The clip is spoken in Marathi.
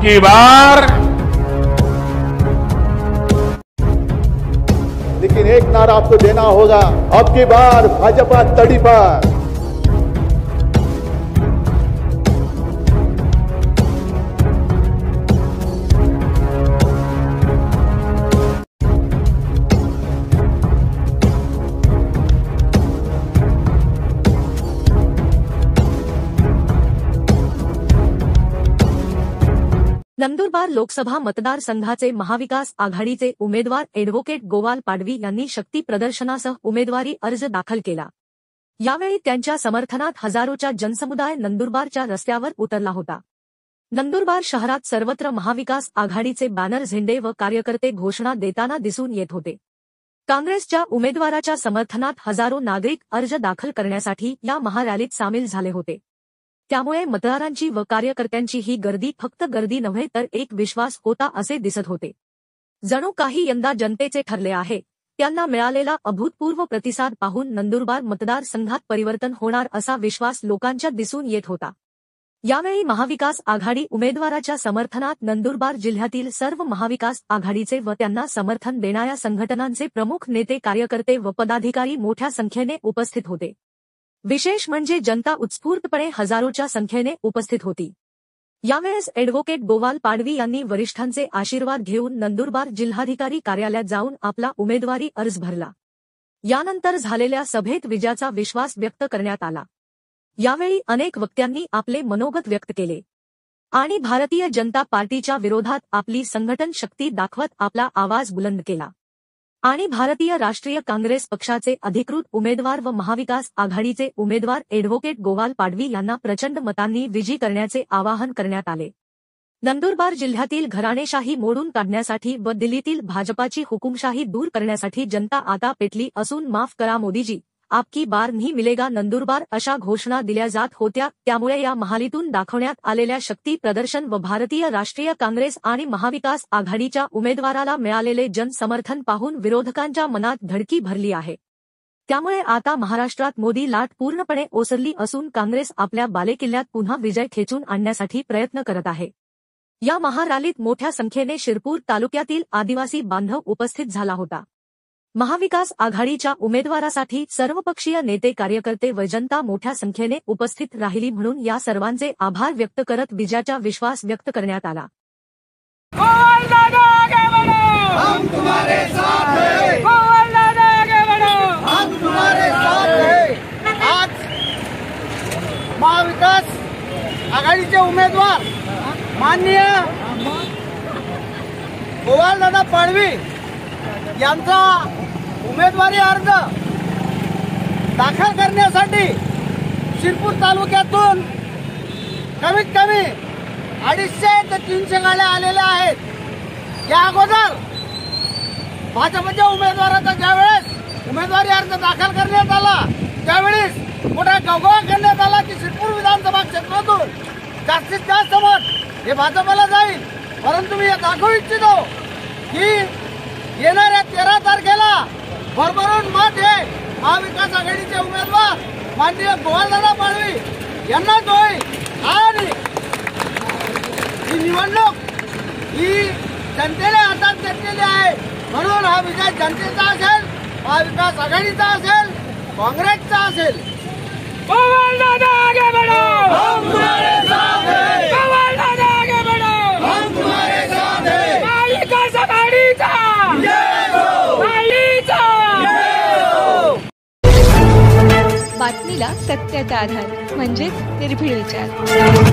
की बार, लेकिन एक नारा आपको देना होगा, अब की बार भाजपा तड़ी पर। नंदुरबार लोकसभा मतदारसंघाचे महाविकास आघाडीचे उमेदवार ॲडव्होकेट गोवाल पाडवी यांनी शक्ती प्रदर्शनासह उमेदवारी अर्ज दाखल केला। यावेळी त्यांच्या समर्थनात हजारोचा जनसमुदाय नंदुरबारच्या रस्त्यावर उतरला होता। नंदुरबार शहरात सर्वत्र महाविकास आघाडीचे बॅनर, झेंडे व कार्यकर्ते घोषणा देताना दिसून येत होते। काँग्रेसच्या उमेदवाराच्या समर्थनात हजारो नागरिक अर्ज दाखल करण्यासाठी या महारॅलीत सामील झाले होते। त्यामुळे मतदारांची व कार्यकर्त्यांची ही गर्दी फक्त गर्दी नव्हे तर एक विश्वास होता असे दिसत होते। जणू काही यंदा जनतेचे ठरले आहे। त्यांना मिळालेला अभूतपूर्व प्रतिसाद पाहून नंदुरबार मतदारसंघात परिवर्तन होणार असा विश्वास लोकांच्या दिसून येत होता। यावेळी महाविकास आघाडी उमेदवाराच्या समर्थनात नंदुरबार जिल्ह्यातील सर्व महाविकास आघाडीचे व त्यांना समर्थन देणाऱ्या संघटनांचे प्रमुख नेते, कार्यकर्ते व पदाधिकारी मोठ्या संख्येने उपस्थित होते। विशेष म्हणजे जनता उत्स्फूर्तपणे हजारोच्या संख्येने उपस्थित होती। यावेळेस ॲडव्होकेट गोवाल पाडवी यांनी वरिष्ठांचे आशीर्वाद घेऊन नंदुरबार जिल्हाधिकारी कार्यालयात जाऊन आपला उमेदवारी अर्ज भरला। यानंतर झालेल्या सभेत विजयाचा विश्वास व्यक्त करण्यात आला। यावेळी अनेक वक्त्यांनी आपले मनोगत व्यक्त केले आणि भारतीय जनता पार्टीच्या विरोधात आपली संघटन शक्ती दाखवत आपला आवाज बुलंद केला आणि भारतीय राष्ट्रीय काँग्रेस पक्षाचे अधिकृत उमेदवार व महाविकास आघाडीचे उमेदवार ॲडव्होकेट गोवाल पाडवी यांना प्रचंड मतांनी विजयी करण्याचे आवाहन करण्यात आले। नंदुरबार जिल्ह्यातील घराणेशाही मोडून काढण्यासाठी व दिल्लीतील भाजपाची हुकुमशाही दूर करण्यासाठी जनता आता पेटली असून माफ करा मोदीजी, आपकी बार नहीं मिलेगा नंदुरबार अशा घोषणा दिल्या जात होत्या। त्यामुळे या महालीतून दाखवण्यात आलेल्या शक्ती प्रदर्शन व भारतीय राष्ट्रीय काँग्रेस आणि महाविकास आघाडीच्या उमेदवाराला मिळालेले जनसमर्थन पाहून विरोधकांच्या मनात धडकी भरली आहे। त्यामुळे आता महाराष्ट्रात मोदी लाट पूर्णपणे ओसरली असून काँग्रेस आपल्या बालेकिल्ल्यात पुन्हा विजय खेचून आणण्यासाठी प्रयत्न करत आहे। या महारॅलीत मोठ्या संख्येने शिरपूर तालुक्यातील आदिवासी बांधव उपस्थित झाला होता। महाविकास आघाडीच्या उमेदवारासाठी सर्वपक्षीय नेते, कार्यकर्ते व जनता मोठ्या संख्येने उपस्थित राहिली म्हणून या सर्वांचे आभार व्यक्त करत विजयाचा विश्वास व्यक्त करण्यात आला। आज महाविकास आघाडीचे उमेदवार माननीय गोवालदादा पाडवी यांचा उमेदवारी अर्ज दाखल करण्यासाठी शिरपूर तालुक्यातून कमीत कमी 250 ते 300 गाड्या आलेल्या आहेत। या अगोदर भाजपच्या उमेदवाराचा ज्यावेळेस उमेदवारी अर्ज दाखल करण्यात आला त्यावेळेस मोठा गवगवा करण्यात आला की शिरपूर विधानसभा क्षेत्रातून जास्तीत जास्त मत हे भाजपला जाईल। परंतु मी हे दाखवू इच्छितो की येणाऱ्या 13 तारखेला भरभरून मत हे महाविकास आघाडीचे उमेदवार माननीय गोवालदादा पाडवी यांनाच होईल आणि ही निवडणूक ही जनतेने हातात घेतलेली आहे। म्हणून हा विजय जनतेचा असेल, महाविकास आघाडीचा असेल, काँग्रेसचा असेल। गोवालदादा आगे बढ़ो, हम तुम्हारे साथ हैं। गोवालदादा आगे बढ़ो, हम तुम्हारे साथ हैं। महाविकास आघाडीचा बातमीला सत्याचा आधार म्हणजेच निर्भीड विचार।